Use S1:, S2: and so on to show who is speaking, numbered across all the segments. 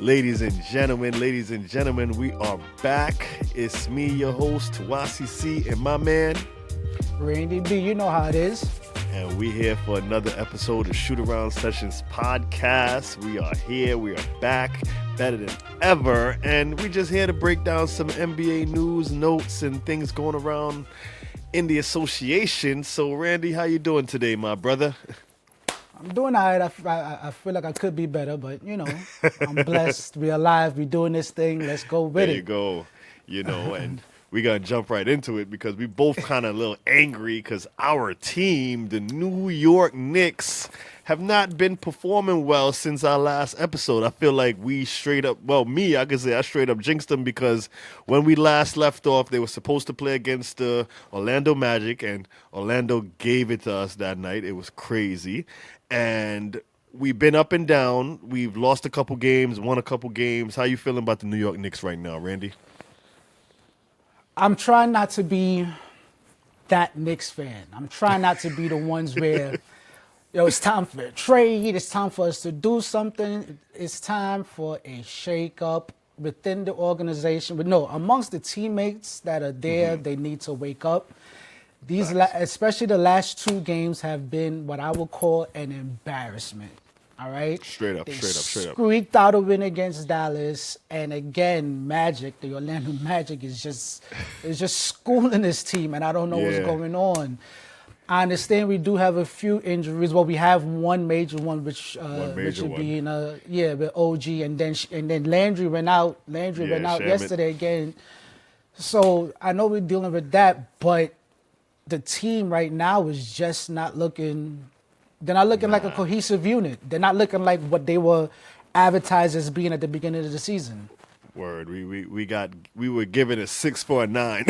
S1: Ladies and gentlemen, we are back. It's me, your host, Tawasi C, and my man,
S2: Randy B, you know how it is.
S1: and we're here for another episode of Shootaround Sessions Podcast. We are here, we are back, better than ever, and we're just here to break down some NBA news, notes, and things going around in the association. So, Randy, how you doing today, my brother?
S2: I'm doing all right. I feel like I could be better, but, you know, I'm blessed. We're alive. We're doing this thing. Let's go with
S1: There
S2: it.
S1: you go. And we got to jump right into it because we both kind of a little angry because our team, the New York Knicks, have not been performing well since our last episode. I feel like we straight up, I could say I straight up jinxed them because when we last left off, they were supposed to play against the Orlando Magic, and Orlando gave it to us that night. It was crazy. And we've been up and down. We've lost a couple games, won a couple games. How you feeling about the New York Knicks right now, Randy?
S2: I'm trying not to be that Knicks fan. I'm trying not to be the ones where, it's time for a trade. It's time for us to do something. It's time for a shake-up within the organization. But no, amongst the teammates that are there, They need to wake up. Especially the last two games have been what I would call an embarrassment. All right?
S1: Straight up.
S2: They squeaked out a win against Dallas. And again, the Orlando Magic is just schooling this team, and I don't know what's going on. I understand we do have a few injuries. Well, we have one major one, which would be with OG, and then Landry went out. Landry went out yesterday again. So I know we're dealing with that, but the team right now is just not looking. They're not looking like a cohesive unit. They're not looking like what they were advertised as being at the beginning of the season.
S1: Word. We were given a 6 for a 9.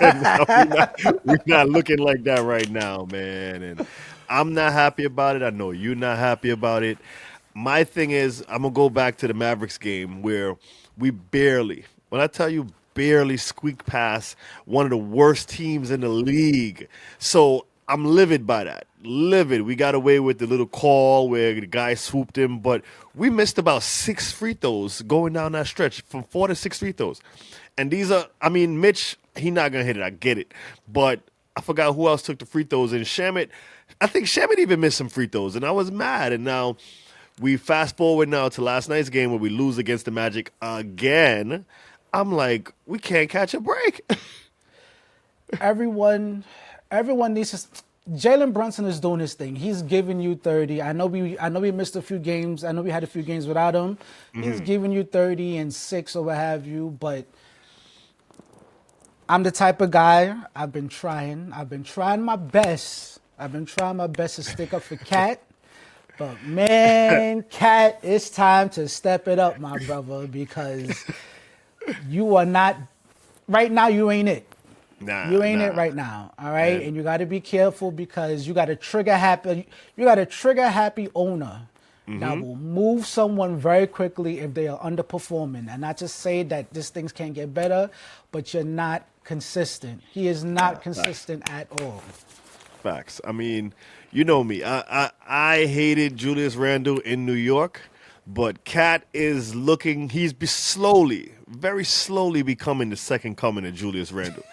S1: And now we're not looking like that right now, man. And I'm not happy about it. I know you're not happy about it. My thing is, I'm gonna go back to the Mavericks game where we barely squeaked past one of the worst teams in the league. So I'm livid by that. Livid. We got away with the little call where the guy swooped him, but we missed about 6 free throws going down that stretch, from 4 to 6 free throws. And Mitch, he not going to hit it. I get it. But I forgot who else took the free throws. And I think Shamit even missed some free throws. And I was mad. And now we fast forward now to last night's game where we lose against the Magic again. I'm like, we can't catch a break.
S2: Everyone needs to. Jalen Brunson is doing his thing. He's giving you 30. I know we missed a few games. I know we had a few games without him. He's giving you 30 and 6 or what have you. But I'm the type of guy. I've been trying my best. To stick up for Cat. But man, Cat, it's time to step it up, my brother, because you are not right now. You ain't it. You ain't it right now, all right? Man. And you got to be careful because you got a trigger happy owner that will move someone very quickly if they are underperforming. And not just say that these things can't get better, but you're not consistent. He is not consistent at all.
S1: Facts. I mean, you know me. I hated Julius Randle in New York, but Cat is he's very slowly becoming the second coming of Julius Randle.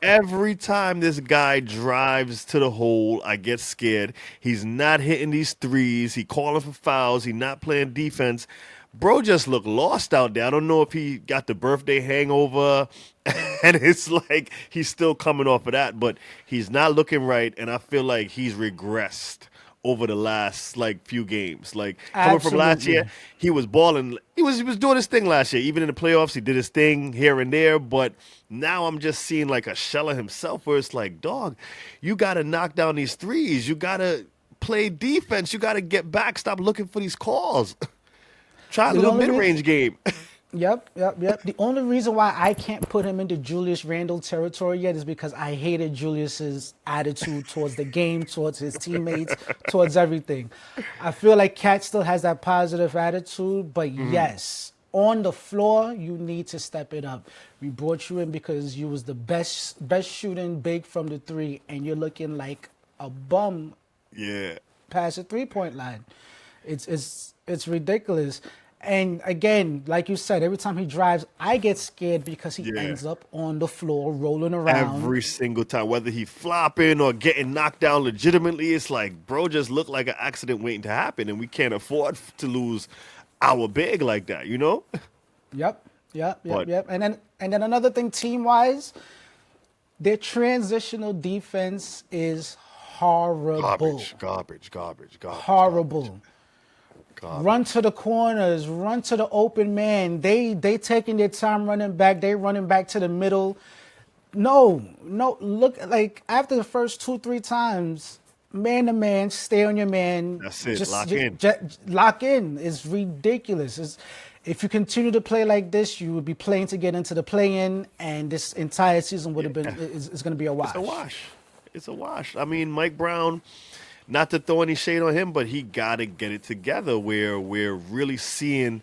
S1: Every time this guy drives to the hole, I get scared. He's not hitting these threes. He calling for fouls. He not playing defense. Bro just looked lost out there. I don't know if he got the birthday hangover and it's like he's still coming off of that, but he's not looking right, and I feel like he's regressed over the last few games. Coming from last year, he was balling. He was doing his thing last year. Even in the playoffs, he did his thing here and there. But now I'm just seeing like a shell of himself where it's like, dog, you got to knock down these threes. You got to play defense. You got to get back. Stop looking for these calls. Try a little mid-range game.
S2: Yep. The only reason why I can't put him into Julius Randle territory yet is because I hated Julius's attitude towards the game, towards his teammates, towards everything. I feel like Cat still has that positive attitude, but yes, on the floor, you need to step it up. We brought you in because you was the best shooting big from the three, and you're looking like a bum.
S1: Yeah.
S2: Past the 3-point line. It's ridiculous. And again, like you said, every time he drives, I get scared because he
S1: Yeah.
S2: ends up on the floor rolling around.
S1: Every single time, whether he flopping or getting knocked down legitimately, it's like, bro, just looked like an accident waiting to happen, and we can't afford to lose our big like that, you know?
S2: Yep, yep, yep,
S1: But
S2: yep. And then another thing, team wise, their transitional defense is horrible.
S1: garbage.
S2: Horrible.
S1: Garbage.
S2: Run to the corners, run to the open man. They taking their time running back. They running back to the middle. No. Look, like after the first 2-3 times, man to man, stay on your man.
S1: That's it. Lock in.
S2: Lock in. It's ridiculous. If you continue to play like this, you would be playing to get into the play-in, and this entire season would have been is going to be a wash.
S1: It's a wash. I mean, Mike Brown, not to throw any shade on him, but he got to get it together where we're really seeing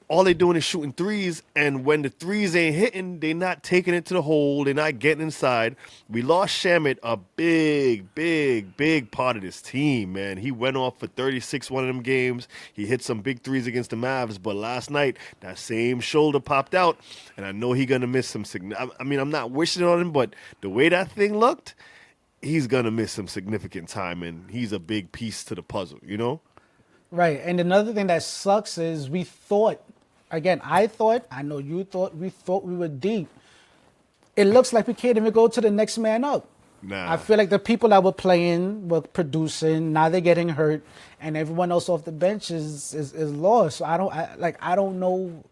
S1: all they're doing is shooting threes, and when the threes ain't hitting, they're not taking it to the hole. They're not getting inside. We lost Shamit, a big part of this team, man. He went off for 36 one of them games. He hit some big threes against the Mavs, but last night, that same shoulder popped out, and I know he's going to miss some I mean, I'm not wishing it on him, but the way that thing looked, he's going to miss some significant time, and he's a big piece to the puzzle, you know?
S2: Right. And another thing that sucks is we thought, again, I know you thought, we were deep. It looks like we can't even go to the next man up.
S1: Nah.
S2: I feel like the people that were playing were producing. Now they're getting hurt, and everyone else off the bench is lost. So I don't know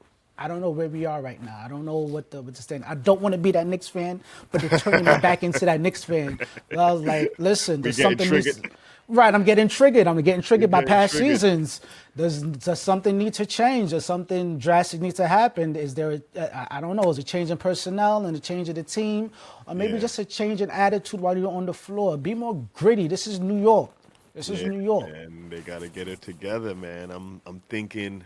S2: where we are right now. I don't know what the stand. I don't want to be that Knicks fan, but they're turning me back into that Knicks fan. I was like, listen, there's something. Right, I'm getting triggered. By past seasons. Does something need to change? Does something drastic need to happen? Is there, I don't know, is a change in personnel and a change of the team? Or maybe just a change in attitude while you're on the floor? Be more gritty. This is New York.
S1: And they got to get it together, man. I'm thinking,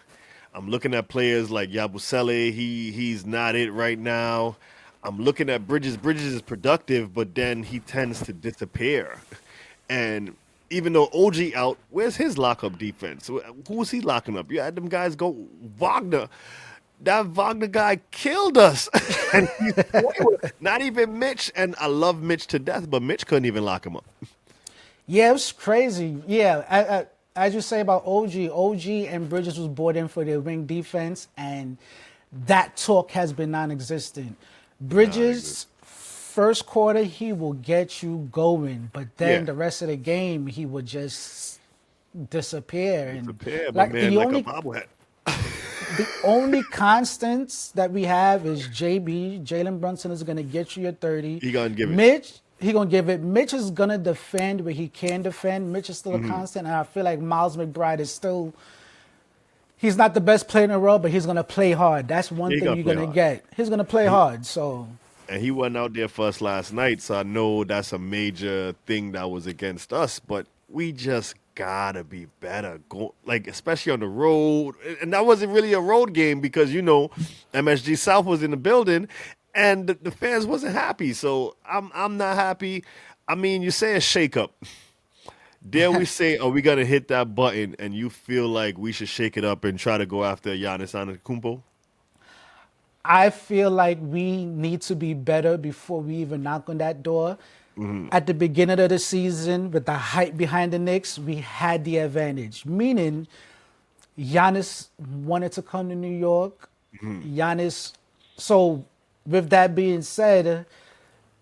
S1: I'm looking at players like Yabusele. He's not it right now. I'm looking at Bridges. Bridges is productive, but then he tends to disappear. And even though OG out, where's his lockup defense? Who's he locking up? You had them guys go Wagner. That Wagner guy killed us. And not even Mitch. And I love Mitch to death, but Mitch couldn't even lock him up.
S2: Yeah, it was crazy. Yeah, as you say about OG and Bridges was brought in for their wing defense, and that talk has been non-existent. Bridges, first quarter, he will get you going, but then the rest of the game, he would just disappear.
S1: Like a bobblehead.
S2: The only constants that we have is JB. Jalen Brunson is going to get you your 30.
S1: He going to give it.
S2: Mitch is going to defend where he can defend. Mitch is still a constant, and I feel like Miles McBride is still... He's not the best player in the world, but he's going to play hard. That's one thing you're going to get. He's going to play hard, so...
S1: And he wasn't out there for us last night, so I know that's a major thing that was against us. But we just gotta be better, especially on the road. And that wasn't really a road game because MSG South was in the building, and the fans wasn't happy. So I'm not happy. I mean, you say a shakeup. Dare we say, are we gonna hit that button? And you feel like we should shake it up and try to go after Giannis Antetokounmpo?
S2: I feel like we need to be better before we even knock on that door. At the beginning of the season, with the hype behind the Knicks, we had the advantage. Meaning, Giannis wanted to come to New York. So with that being said,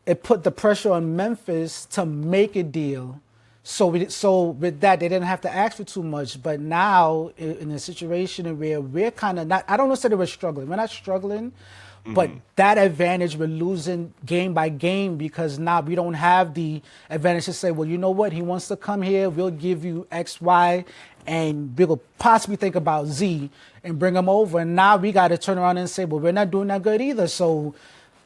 S2: it put the pressure on Memphis to make a deal. So with that, they didn't have to ask for too much. But now, in a situation where we're kind of not, I don't want to say that we're struggling. We're not struggling, but that advantage we're losing game by game because now we don't have the advantage to say, well, you know what? He wants to come here. We'll give you X, Y, and we'll possibly think about Z and bring him over. And now we got to turn around and say, well, we're not doing that good either. So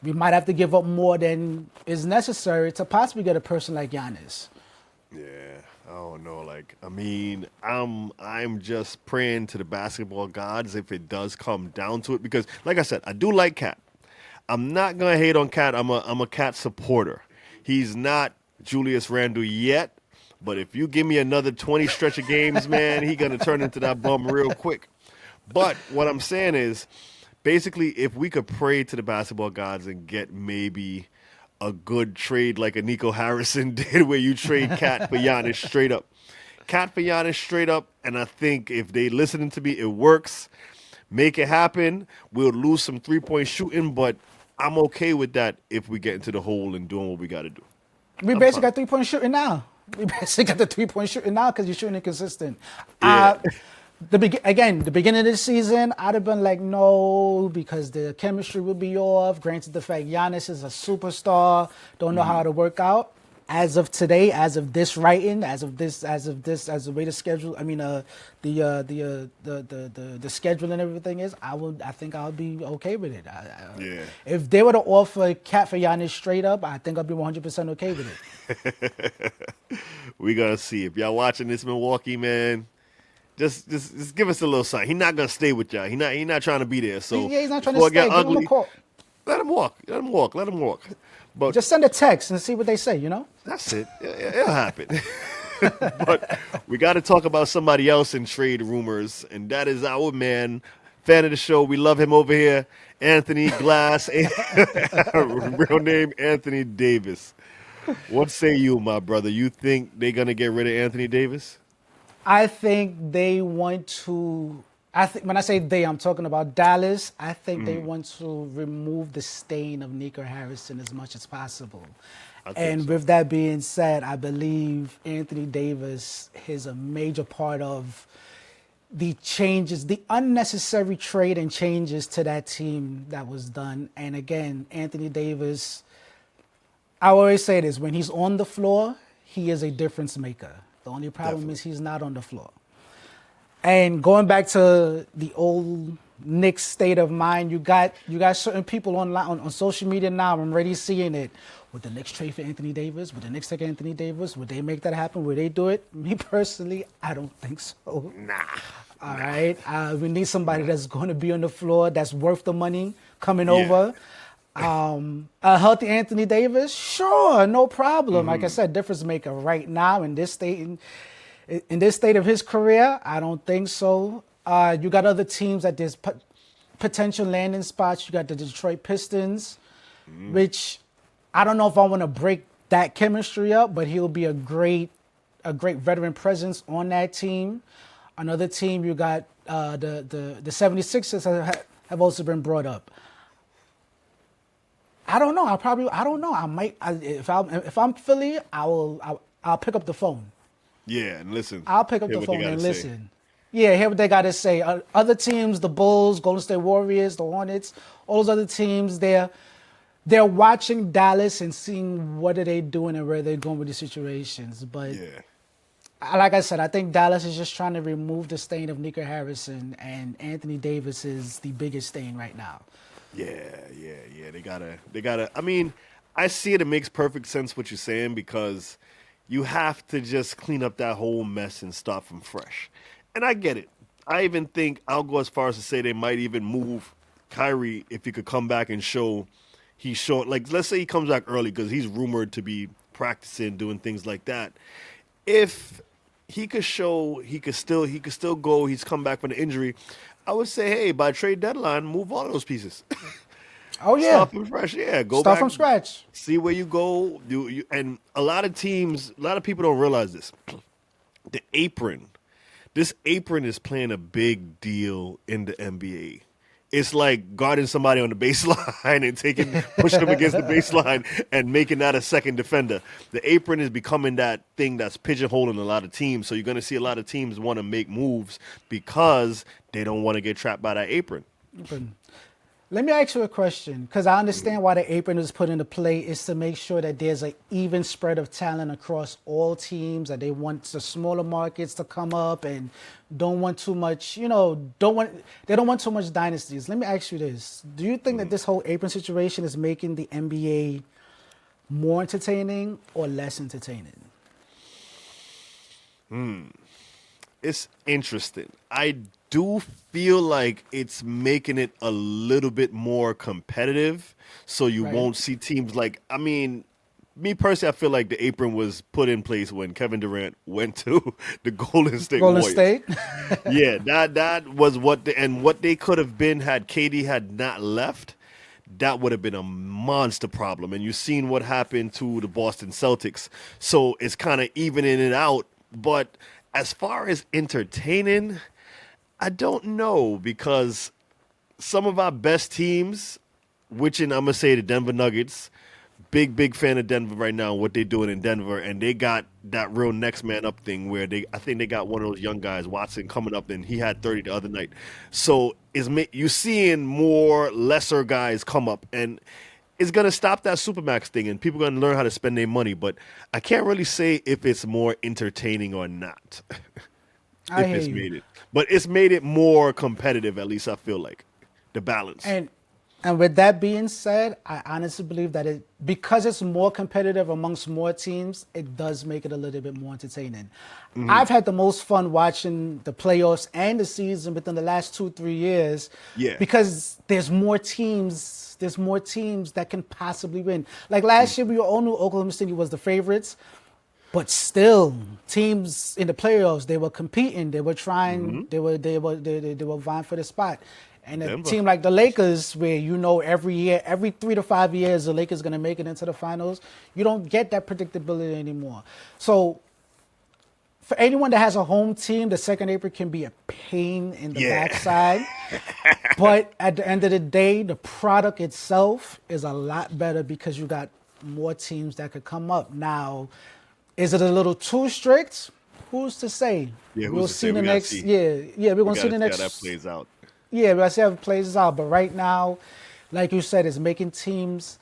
S2: we might have to give up more than is necessary to possibly get a person like Giannis.
S1: Yeah, I don't know. I'm just praying to the basketball gods if it does come down to it. Because, like I said, I do like Cat. I'm not gonna hate on Cat. I'm a Cat supporter. He's not Julius Randle yet, but if you give me another 20 stretch of games, man, he's gonna turn into that bum real quick. But what I'm saying is, basically, if we could pray to the basketball gods and get maybe a good trade like a Nico Harrison did, where you trade Cat for Giannis straight up. Cat for Giannis straight up, and I think if they listening to me, it works. Make it happen. We'll lose some 3-point shooting, but I'm okay with that if we get into the hole and doing what we got to do.
S2: We
S1: I'm
S2: basically
S1: fine.
S2: got 3-point shooting now. We basically got the 3-point shooting now because you're shooting inconsistent.
S1: Yeah.
S2: The beginning of the season, I'd have been like, no, because the chemistry would be off. Granted, the fact Giannis is a superstar, don't know how to work out. As of today, as of this writing, as of the way the schedule, I mean, the schedule and everything is, I think I'll be okay with it.
S1: Yeah.
S2: If they were to offer Cat for Giannis straight up, I think I'll be 100% okay with it.
S1: We gotta see. If y'all watching this Milwaukee, man, just give us a little sign. He's not gonna stay with y'all. He not trying to be there. So
S2: Yeah, he's not trying to
S1: before it
S2: stay.
S1: get
S2: Give him a
S1: ugly,
S2: call.
S1: let him walk. Let him walk. Let him walk. But
S2: Just send a text and see what they say, you know?
S1: that's it. It'll happen. But we got to talk about somebody else in trade rumors, and that is our man, fan of the show. We love him over here, Anthony Glass. Real name Anthony Davis. What say you, my brother? You think they're gonna get rid of Anthony Davis?
S2: I think they want to. When I say they, I'm talking about Dallas. I think they want to remove the stain of Nico Harrison as much as possible. And with that being said, I believe Anthony Davis is a major part of the changes, the unnecessary trade and changes to that team that was done. And again, Anthony Davis, I always say this, when he's on the floor, he is a difference maker. The only problem is he's not on the floor. And going back to the old Knicks state of mind, you got certain people on social media now. I'm already seeing it. Would the Knicks trade for Anthony Davis? Would the Knicks take Anthony Davis? Would they make that happen? Would they do it? Me personally, I don't think so.
S1: Nah.
S2: All right. We need somebody that's going to be on the floor, that's worth the money coming over. A healthy Anthony Davis, sure, no problem. Like I said, difference maker right now in this state. In this state of his career, I don't think so. You got other teams that there's potential landing spots. You got the Detroit Pistons, which I don't know if I want to break that chemistry up, but he'll be a great veteran presence on that team. Another team, you got the 76ers have also been brought up. I don't know. I don't know. I might. If I'm Philly, I'll pick up the phone.
S1: Yeah, and listen.
S2: I'll pick up
S1: hear
S2: the
S1: what they
S2: phone and
S1: gotta
S2: listen. Yeah, hear what they got to say. Other teams, the Bulls, Golden State Warriors, the Hornets, all those other teams, they're watching Dallas and seeing what are they doing and where they're going with the situations. But like I said, I think Dallas is just trying to remove the stain of Nico Harrison, and Anthony Davis is the biggest stain right now.
S1: Yeah. They gotta. I mean, I see it. It makes perfect sense what you're saying because you have to just clean up that whole mess and start from fresh. And I get it. I even think I'll go as far as to say they might even move Kyrie if he could come back and show he's showing. Like, let's say he comes back early because he's rumored to be practicing, doing things like that. If he could show he could still go, he's come back from the injury, I would say, hey, by trade deadline, move all of those pieces.
S2: Oh yeah,
S1: Start from fresh. Yeah, go
S2: start
S1: back
S2: from scratch.
S1: See where you go. And a lot of people don't realize this. The apron, this apron is playing a big deal in the NBA. It's like guarding somebody on the baseline and pushing them against the baseline and making that a second defender. The apron is becoming that thing that's pigeonholing a lot of teams. So you're going to see a lot of teams want to make moves because they don't want to get trapped by that apron.
S2: Let me ask you a question, because I understand why the apron is put into play is to make sure that there's an even spread of talent across all teams, that they want the smaller markets to come up and don't want too much, they don't want too much dynasties. Let me ask you this. Do you think that this whole apron situation is making the NBA more entertaining or less entertaining?
S1: It's interesting. I do feel like it's making it a little bit more competitive, so you won't see teams like, me personally, I feel like the apron was put in place when Kevin Durant went to the Golden State
S2: Golden
S1: Warriors.
S2: State.
S1: Yeah, that was what they could have been had KD had not left. That would have been a monster problem. And you've seen what happened to the Boston Celtics. So it's kind of evening it out. But as far as entertaining, I don't know because some of our best teams, which I'm gonna say the Denver Nuggets, big fan of Denver right now. What they're doing in Denver, and they got that real next man up thing where I think they got one of those young guys, Watson, coming up, and he had 30 the other night. So you seeing more lesser guys come up, and it's gonna stop that supermax thing, and people gonna learn how to spend their money. But I can't really say if it's more entertaining or not.
S2: I
S1: if
S2: hear
S1: it's
S2: you.
S1: made it, but it's made it more competitive. At least I feel like the balance.
S2: And with that being said, I honestly believe that because it's more competitive amongst more teams, it does make it a little bit more entertaining. I've had the most fun watching the playoffs and the season within the last 2-3 years.
S1: Yeah.
S2: Because there's more teams. There's more teams that can possibly win. Like last year, we all knew Oklahoma City was the favorites. But still, teams in the playoffs, they were competing. They were trying. They were vying for the spot. And a
S1: Denver.
S2: team like the Lakers, where every year, every 3 to 5 years, the Lakers going to make it into the finals, you don't get that predictability anymore. So for anyone that has a home team, the second April can be a pain in the backside. But at the end of the day, the product itself is a lot better because you got more teams that could come up. Now, is it a little too strict? Who's to say?
S1: Yeah,
S2: we'll
S1: who's to
S2: see
S1: say?
S2: the
S1: We gotta
S2: next.
S1: see.
S2: Yeah, we're gonna see the next.
S1: How that plays out.
S2: Yeah, we'll see how it plays out. But right now, like you said, it's making teams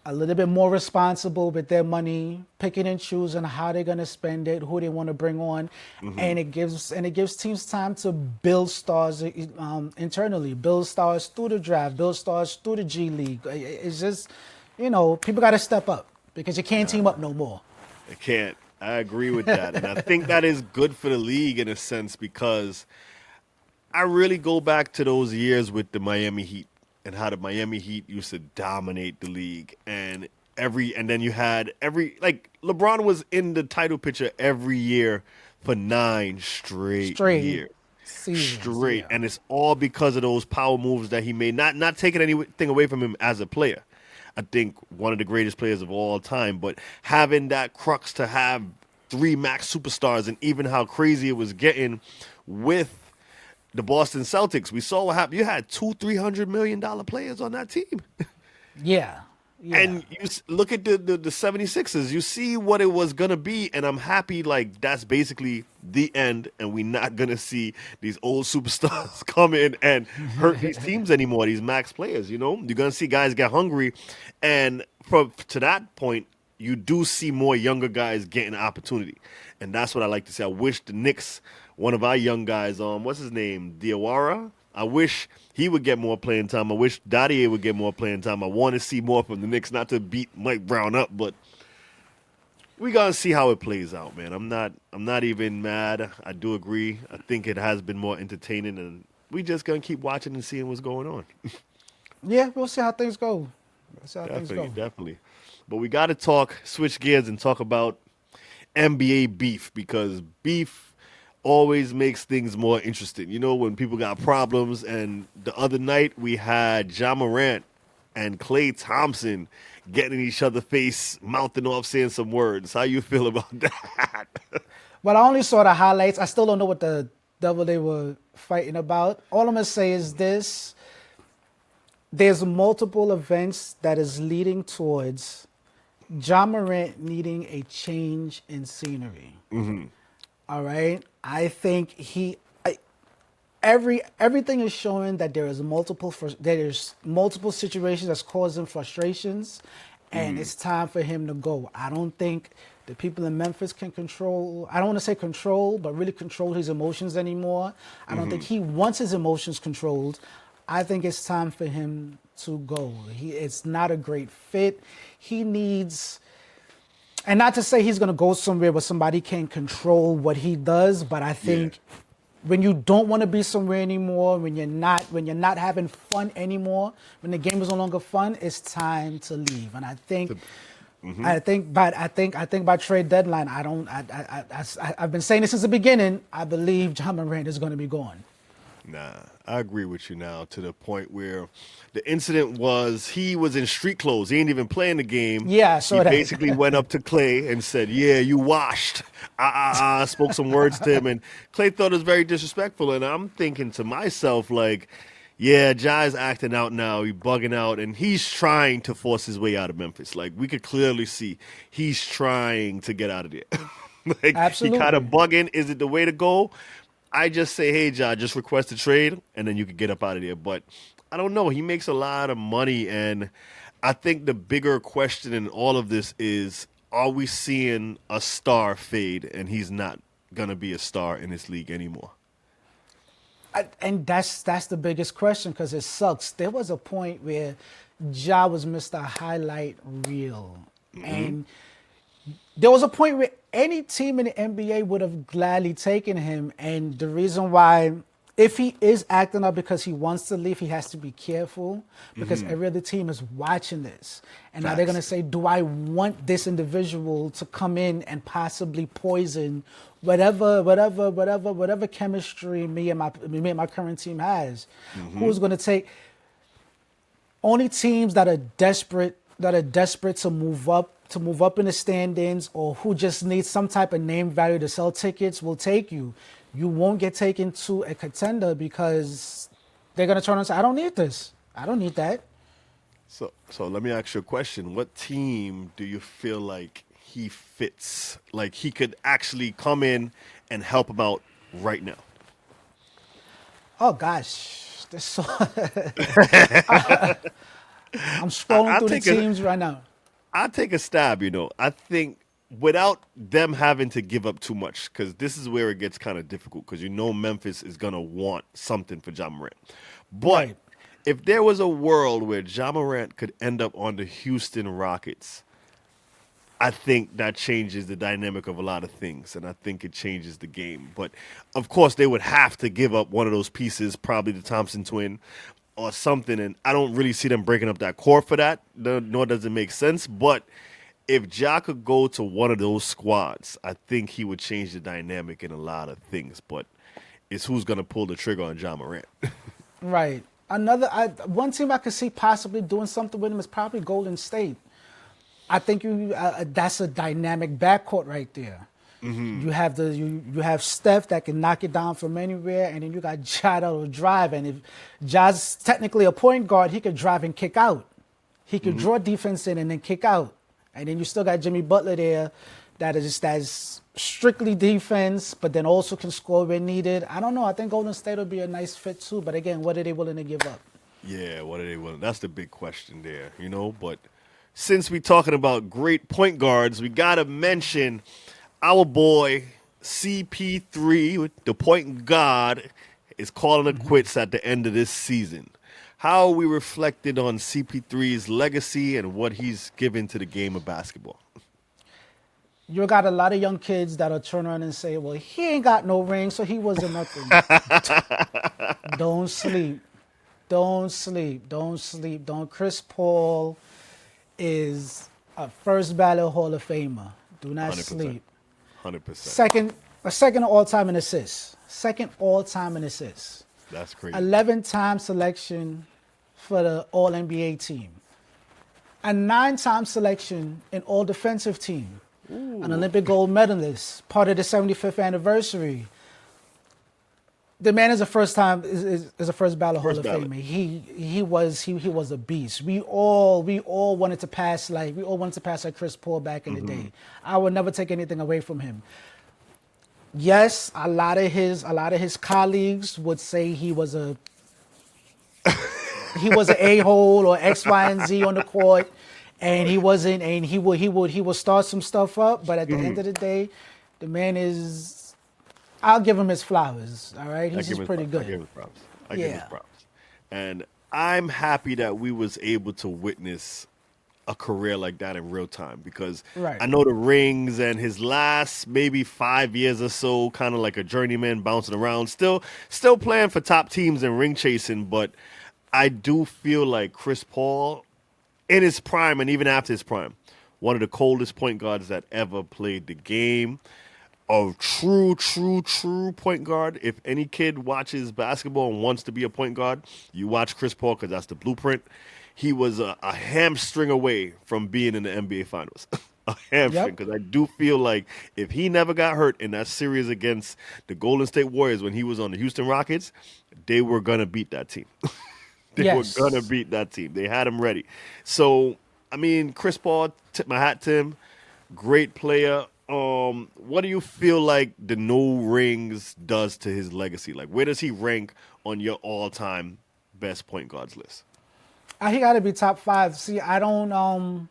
S2: a little bit more responsible with their money, picking and choosing how they're gonna spend it, who they want to bring on, and it gives teams time to build stars internally, build stars through the draft, build stars through the G League. It's just, people got to step up because you can't team up no more.
S1: It can't. I agree with that. And I think that is good for the league in a sense because I really go back to those years with the Miami Heat and how the Miami Heat used to dominate the league. And then you had LeBron was in the title picture every year for 9 straight years.
S2: Seasons,
S1: Straight.
S2: yeah.
S1: And it's all because of those power moves that he made. Not taking anything away from him as a player. I think one of the greatest players of all time, but having that crux to have 3 max superstars and even how crazy it was getting with the Boston Celtics. We saw what happened. You had $200-300 million players on that team.
S2: Yeah.
S1: And you look at the 76ers, you see what it was going to be, and I'm happy that's basically the end, and we're not going to see these old superstars come in and hurt these teams anymore, these max players, You're going to see guys get hungry, and to that point, you do see more younger guys getting an opportunity, and that's what I like to see. I wish the Knicks, one of our young guys, what's his name, Diawara? I wish he would get more playing time. I wish Dadier would get more playing time. I want to see more from the Knicks, not to beat Mike Brown up, but we gotta see how it plays out, man. I'm not even mad. I do agree. I think it has been more entertaining, and we just gonna keep watching and seeing what's going on.
S2: Yeah, we'll see how things go.
S1: Definitely. But we got to switch gears and talk about NBA beef because beef always makes things more interesting. When people got problems, and the other night we had Ja Morant and Klay Thompson getting in each other's face, mouthing off, saying some words. How you feel about that?
S2: Well, I only saw the highlights. I still don't know what the devil they were fighting about. All I'm going to say is this. There's multiple events that is leading towards Ja Morant needing a change in scenery. All right? I think everything is showing that there's multiple situations that's causing frustrations, and it's time for him to go. I don't think the people in Memphis can control, I don't want to say control, but really control his emotions anymore. I don't think he wants his emotions controlled. I think it's time for him to go. It's not a great fit. He needs, and not to say he's going to go somewhere where somebody can control what he does, but I think when you don't want to be somewhere anymore, when you're not having fun anymore, when the game is no longer fun, it's time to leave. And I think I think by trade deadline, I've been saying this since the beginning. I believe Ja Morant is going to be gone.
S1: Nah, I agree with you now to the point where the incident was he was in street clothes. He ain't even playing the game.
S2: Yeah, I
S1: He
S2: saw that.
S1: basically went up to Clay and said, "Yeah, you washed." Spoke some words to him, and Clay thought it was very disrespectful. And I'm thinking to myself, like, yeah, Jai's acting out now. He's bugging out, and he's trying to force his way out of Memphis. Like, we could clearly see he's trying to get out of there. Like, he kind of
S2: Absolutely.
S1: bugging. Is it the way to go? I just say, hey, Ja, just request a trade, and then you can get up out of there. But I don't know. He makes a lot of money, and I think the bigger question in all of this is, are we seeing a star fade, and he's not going to be a star in this league anymore?
S2: And that's the biggest question because it sucks. There was a point where Ja was Mr. Highlight Reel, and there was a point where any team in the NBA would have gladly taken him. And the reason why, if he is acting up because he wants to leave, he has to be careful because every other team is watching this. And now they're going to say, do I want this individual to come in and possibly poison whatever chemistry me and my current team has? Who's going to take? Only teams that are desperate to move up in the standings, or who just need some type of name value to sell tickets, will take you. You won't get taken to a contender because they're gonna turn and say, "I don't need this. I don't need that."
S1: So let me ask you a question. What team do you feel like he fits? Like he could actually come in and help him out right now?
S2: Oh gosh, there's so I'm scrolling through the teams right now.
S1: I'll take a stab, I think without them having to give up too much, because this is where it gets kind of difficult, because Memphis is going to want something for Ja Morant. But
S2: Right.
S1: if there was a world where Ja Morant could end up on the Houston Rockets, I think that changes the dynamic of a lot of things, and I think it changes the game. But, of course, they would have to give up one of those pieces, probably the Thompson twin or something, and I don't really see them breaking up that core for that, nor does it make sense. But if Ja could go to one of those squads, I think he would change the dynamic in a lot of things. But it's who's going to pull the trigger on Ja Morant.
S2: Right. One team I could see possibly doing something with him is probably Golden State. I think that's a dynamic backcourt right there. You have you have Steph that can knock it down from anywhere, and then you got Ja that'll drive. And if Ja's technically a point guard, he could drive and kick out. He could draw defense in and then kick out. And then you still got Jimmy Butler there that's strictly defense, but then also can score when needed. I don't know. I think Golden State will be a nice fit too. But again, what are they willing to give up?
S1: Yeah, what are they willing? That's the big question there, But since we're talking about great point guards, we got to mention our boy CP3, the point guard, is calling it quits at the end of this season. How are we reflected on CP3's legacy and what he's given to the game of basketball?
S2: You got a lot of young kids that'll turn around and say, well, he ain't got no ring, so he wasn't nothing. Don't sleep. Don't sleep. Don't sleep. Don't. Chris Paul is a first ballot Hall of Famer. Do not
S1: 100%.
S2: sleep.
S1: 100%.
S2: Second all-time in assists. Second all-time in assists.
S1: That's crazy.
S2: 11-time selection for the All-NBA team. A 9-time selection in All-Defensive team. An Olympic gold medalist, part of the 75th anniversary. The man is a first ballot Hall of Famer. He was a beast. We all wanted to pass like Chris Paul back in the day. I would never take anything away from him. Yes, a lot of his colleagues would say he was an a-hole or X, Y, and Z on the court, and he wasn't. And he would start some stuff up. But at the end of the day, the man is. I'll give him his flowers. All right, he's just pretty good.
S1: I give him props. I give him props. And I'm happy that we was able to witness a career like that in real time, because I know the rings and his last maybe 5 years or so, kind of like a journeyman bouncing around, still playing for top teams and ring chasing. But I do feel like Chris Paul, in his prime and even after his prime, one of the coldest point guards that ever played the game. A true point guard. If any kid watches basketball and wants to be a point guard, you watch Chris Paul because that's the blueprint. He was a hamstring away from being in the NBA Finals. A hamstring,
S2: Yep.
S1: because I do feel like if he never got hurt in that series against the Golden State Warriors when he was on the Houston Rockets, they were going to beat that team. They
S2: Yes.
S1: were going to beat that team. They had him ready. So, I mean, Chris Paul, tip my hat to him. Great player. What do you feel like the no rings does to his legacy? Like, where does he rank on your all-time best point guards list?
S2: He got to be top 5. See, I don't.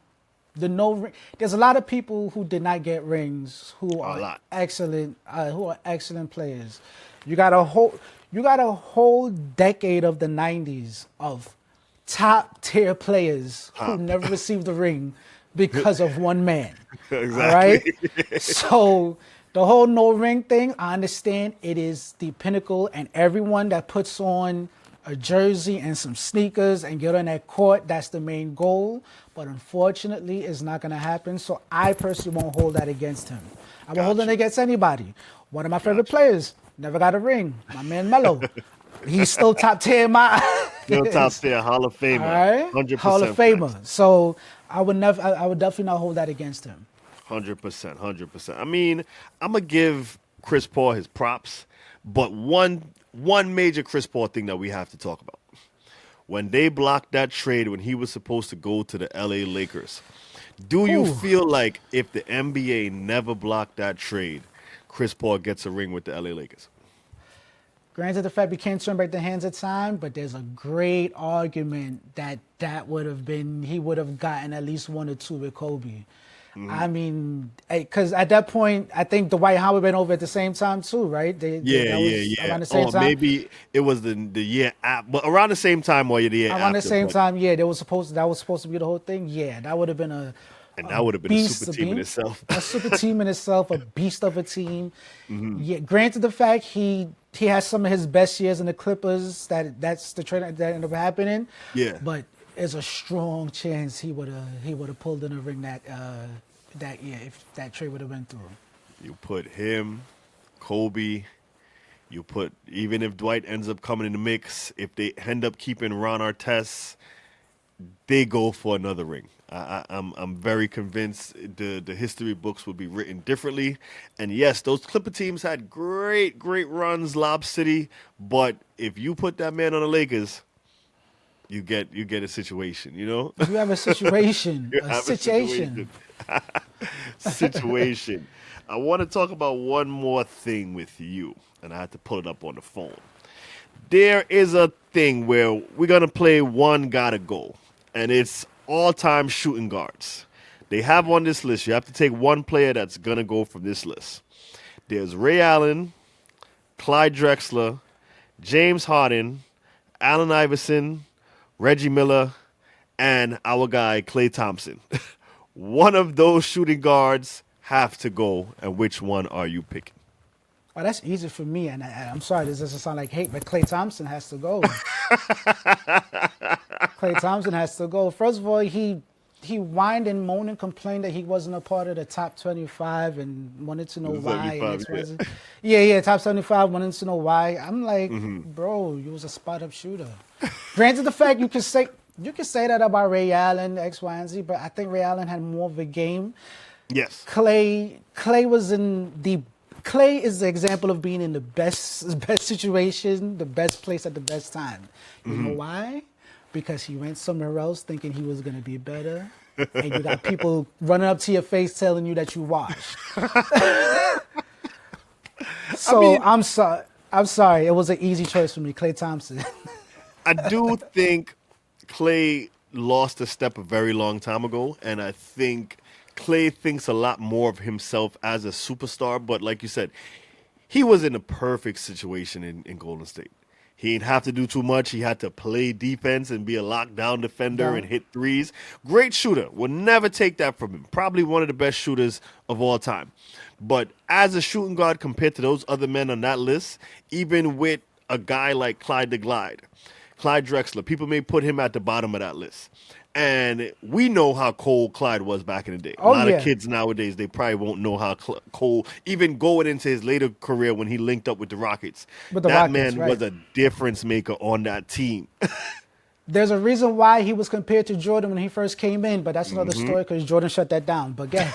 S2: The no ring. There's a lot of people who did not get rings who
S1: A
S2: are
S1: lot.
S2: excellent. Who are excellent players. You got a whole decade of the '90s of top tier players who never received a ring because of one man.
S1: Exactly.
S2: All right. So the whole no ring thing, I understand it is the pinnacle, and everyone that puts on a jersey and some sneakers and get on that court, that's the main goal. But unfortunately, it's not going to happen. So I personally won't hold that against him. I won't hold it against anybody. One of my favorite players never got a ring. My man Melo. He's still top tier in my eyes.
S1: Still top tier, Hall of Famer.
S2: All right?
S1: 100%
S2: Hall of Famer.
S1: facts.
S2: So I would definitely not hold that against him.
S1: 100%. I mean, I'm going to give Chris Paul his props, but one major Chris Paul thing that we have to talk about. When they blocked that trade when he was supposed to go to the LA Lakers, do you
S2: Ooh.
S1: feel like if the NBA never blocked that trade, Chris Paul gets a ring with the LA Lakers?
S2: Granted, the fact we can't turn back the hands of time, but there's a great argument that would have been, he would have gotten at least 1 or 2 with Kobe. I mean, because at that point, I think Dwight Howard went over at the same time too, right?
S1: Yeah.
S2: Around the same time.
S1: Maybe it was the year after, but around the same time or the year after.
S2: Around the same
S1: but-
S2: time, yeah. That was supposed to be the whole thing. Yeah, that would have been
S1: And that would have been a
S2: beast
S1: super
S2: of
S1: team in
S2: being-
S1: itself.
S2: A super team in itself, a beast of a team. Yeah, granted the fact he has some of his best years in the Clippers. That's the trade that ended up happening.
S1: Yeah.
S2: But there's a strong chance he would have pulled in a ring that year if that trade would have went through.
S1: You put him, Kobe. You put, even if Dwight ends up coming in the mix, if they end up keeping Ron Artest, they go for another ring. I'm very convinced the history books will be written differently. And yes, those Clipper teams had great runs, Lob City. But if you put that man on the Lakers, you get a situation, you know?
S2: You have a situation,
S1: You
S2: a
S1: have
S2: situation.
S1: Situation. I want to talk about one more thing with you, and I had to pull it up on the phone. There is a thing where we're going to play one gotta go, and it's all-time shooting guards. They have on this list. You have to take one player that's going to go from this list. There's Ray Allen, Clyde Drexler, James Harden, Allen Iverson, Reggie Miller, and our guy Klay Thompson. One of those shooting guards have to go, and which one are you picking?
S2: Oh, that's easy for me, and I'm sorry, this doesn't sound like hate, but Klay Thompson has to go. Klay Thompson has to go. First of all, he whined and moaned and complained that he wasn't a part of the top 25 and wanted to know why. And
S1: 75,
S2: yeah, top 75, wanted to know why. I'm like, bro, you was a spot-up shooter. Granted, the fact you can say that about Ray Allen, X, Y, and Z, but I think Ray Allen had more of a game.
S1: Yes.
S2: Clay is the example of being in the best situation, the best place at the best time. You know why? Because he went somewhere else thinking he was going to be better, and you got people running up to your face telling you that you washed. So I'm sorry. I'm sorry. It was an easy choice for me, Klay Thompson.
S1: I do think Klay lost a step a very long time ago, and I think Klay thinks a lot more of himself as a superstar. But like you said, he was in a perfect situation in Golden State. He didn't have to do too much. He had to play defense and be a lockdown defender and hit threes. Great shooter. Will never take that from him. Probably one of the best shooters of all time. But as a shooting guard compared to those other men on that list, even with a guy like Clyde Drexler, people may put him at the bottom of that list. And we know how cold Clyde was back in the day. A
S2: Oh
S1: lot of
S2: yeah,
S1: kids nowadays, they probably won't know how cold, even going into his later career when he linked up with the Rockets.
S2: with the
S1: That
S2: Rockets,
S1: man
S2: right?
S1: was a difference maker on that team.
S2: There's a reason why he was compared to Jordan when he first came in, but that's another story because Jordan shut that down. But yeah,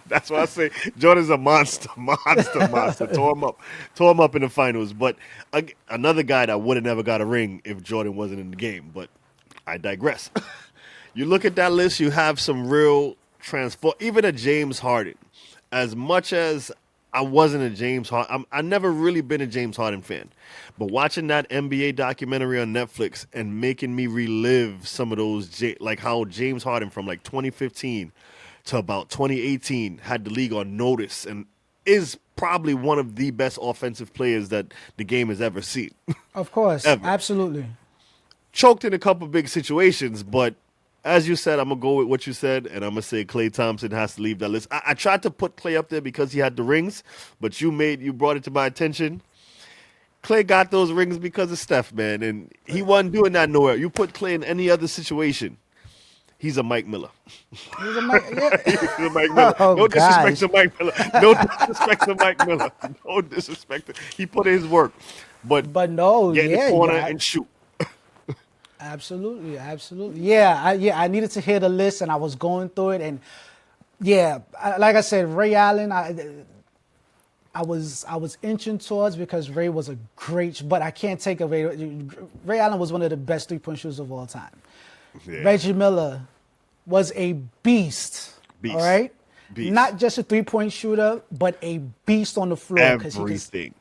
S1: That's why I say Jordan's a monster, monster. Tore him up in the finals. But another guy that would have never got a ring if Jordan wasn't in the game. But I digress. You look at that list, you have some real transform. Even a James Harden. As much as I wasn't a James Harden, I never really been a James Harden fan. But watching that NBA documentary on Netflix and making me relive some of those, like how James Harden from like 2015 to about 2018 had the league on notice and is probably one of the best offensive players that the game has ever seen.
S2: of course,
S1: Ever.
S2: absolutely.
S1: Choked in a couple big situations, but as you said, I'm going to go with what you said, and I'm going to say Klay Thompson has to leave that list. I tried to put Klay up there because he had the rings, but you brought it to my attention. Klay got those rings because of Steph, man, and he wasn't doing that nowhere. You put Klay in any other situation, he's a Mike Miller.
S2: He's a yeah.
S1: He's a Mike Miller.
S2: Oh,
S1: No disrespect
S2: gosh.
S1: to Mike Miller. No disrespect to Mike Miller. No disrespect. He put in his work, but
S2: But no,
S1: get in
S2: yeah,
S1: the corner
S2: yeah,
S1: and shoot.
S2: absolutely, absolutely. Yeah, I needed to hear the list, and I was going through it, and yeah, like I said, Ray Allen, I was inching towards because Ray was a great, but I can't take away. Ray Allen was one of the best 3-point shooters of all time.
S1: Yeah.
S2: Reggie Miller was a beast.
S1: Beast.
S2: All right,
S1: Beast.
S2: not just a 3-point shooter, but a beast on the floor because
S1: Everything.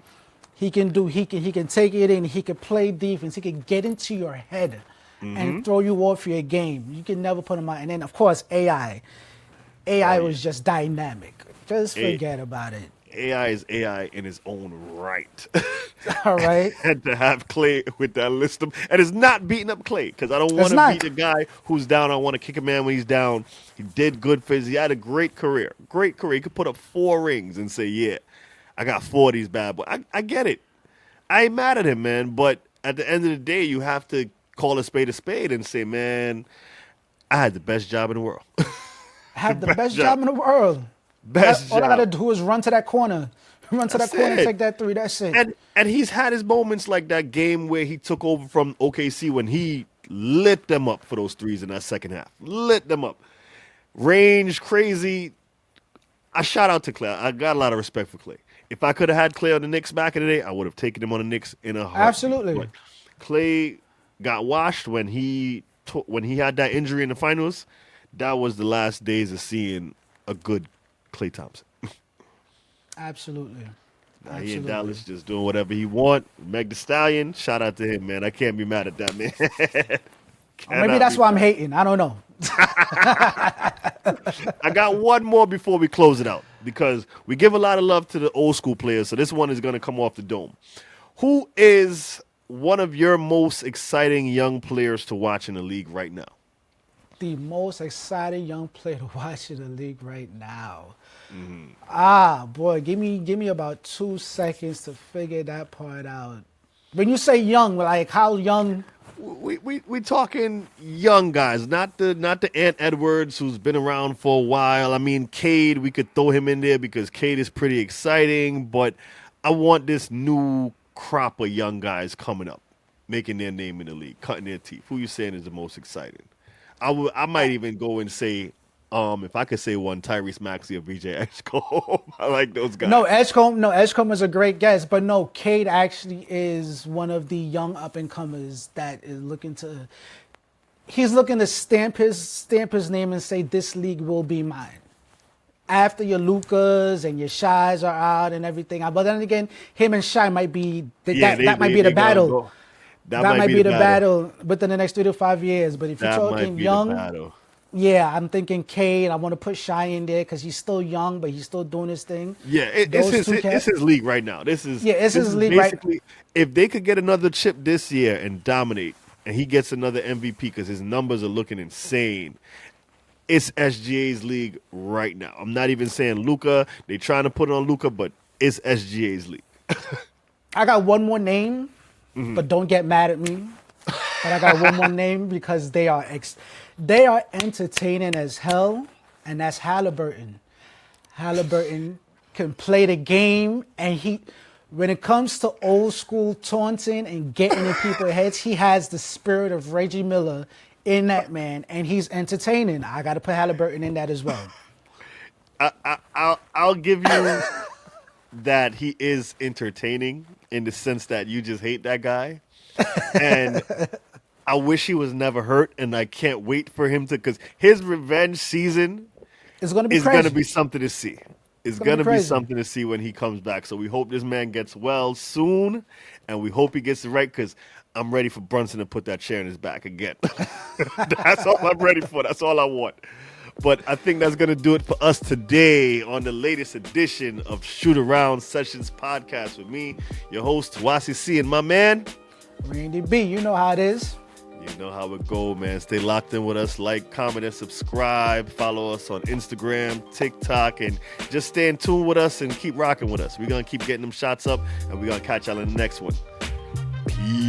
S2: he can take it in. He can play defense. He can get into your head and throw you off your game. You can never put him out. And then of course AI was just dynamic. Just forget about it.
S1: AI is AI in his own right.
S2: All right.
S1: And to have Klay with that list of, and it's not beating up Klay because I don't want
S2: It's
S1: to
S2: not.
S1: beat the guy who's down. I want to kick a man when he's down. He did good for his. He had a great career. Great career. He could put up 4 rings and say, "Yeah, I got 4 of these bad boys." I get it. I ain't mad at him, man. But at the end of the day, you have to call a spade and say, "Man, I had the best job in the world."
S2: Have the best job in the world.
S1: Best
S2: All I
S1: job.
S2: gotta do is run to that corner. Run to
S1: That's
S2: that corner
S1: it.
S2: and take that 3. That's it.
S1: And he's had his moments like that game where he took over from OKC when he lit them up for those 3s in that second half. Lit them up. Range, crazy. I shout out to Klay. I got a lot of respect for Klay. If I could have had Klay on the Knicks back in the day, I would have taken him on the Knicks in a heartbeat.
S2: Absolutely.
S1: But Klay got washed when he had that injury in the finals. That was the last days of seeing a good Klay Thompson.
S2: Absolutely.
S1: Now he in Dallas just doing whatever he want. Meg Thee Stallion, shout out to him, man. I can't be mad at that, man.
S2: Or maybe that's why I'm hating. I don't know.
S1: I got one more before we close it out because we give a lot of love to the old school players, so this one is going to come off the dome. Who is one of your most exciting young players to watch in the league right now?
S2: The most exciting young player to watch in the league right now. Boy, give me about 2 seconds to figure that part out. When you say young, like how young?
S1: We talking young guys, not the Ant Edwards who's been around for a while. I mean, Cade, we could throw him in there because Cade is pretty exciting, but I want this new crop of young guys coming up, making their name in the league, cutting their teeth. Who you saying is the most exciting? I might even go and say, if I could say one, Tyrese Maxey or VJ Edgecombe. I like those guys.
S2: Edgecombe is a great guess, but no, Cade actually is one of the young up and comers that is looking to. He's looking to stamp his name and say this league will be mine. After your Lucas and your Shais are out and everything, but then again, him and Shai might be that might be the battle. That might be the battle within the next 3 to 5 years. But if you're talking young, yeah, I'm thinking Cade. I want to put Shai in there because he's still young, but he's still doing his thing.
S1: Yeah, it's his league right now. It's his
S2: league
S1: basically,
S2: right.
S1: If they could get another chip this year and dominate, and he gets another MVP because his numbers are looking insane, it's SGA's league right now. I'm not even saying Luka. They're trying to put it on Luka, but it's SGA's league.
S2: I got one more name, but don't get mad at me. But I got one more name because they are entertaining as hell, and that's Halliburton. Halliburton can play the game, and when it comes to old school taunting and getting in people's heads, he has the spirit of Reggie Miller in that man, and he's entertaining. I got to put Halliburton in that as well.
S1: I'll give you that he is entertaining in the sense that you just hate that guy, and I wish he was never hurt, and I can't wait for him to, because his revenge season
S2: It's going to be
S1: is
S2: crazy.
S1: going to be something to see. It's
S2: gonna
S1: going
S2: be
S1: to be
S2: crazy.
S1: something to see when he comes back. So we hope this man gets well soon, and we hope he gets it right, because I'm ready for Brunson to put that chair in his back again. That's all I'm ready for. That's all I want. But I think that's going to do it for us today on the latest edition of Shootaround Sessions Podcast with me, your host, Tawasi C, and my man.
S2: Randy B, you know how it is.
S1: You know how it go, man. Stay locked in with us. Like, comment, and subscribe. Follow us on Instagram, TikTok, and just stay in tune with us and keep rocking with us. We're going to keep getting them shots up, and we're going to catch y'all in the next one. Peace.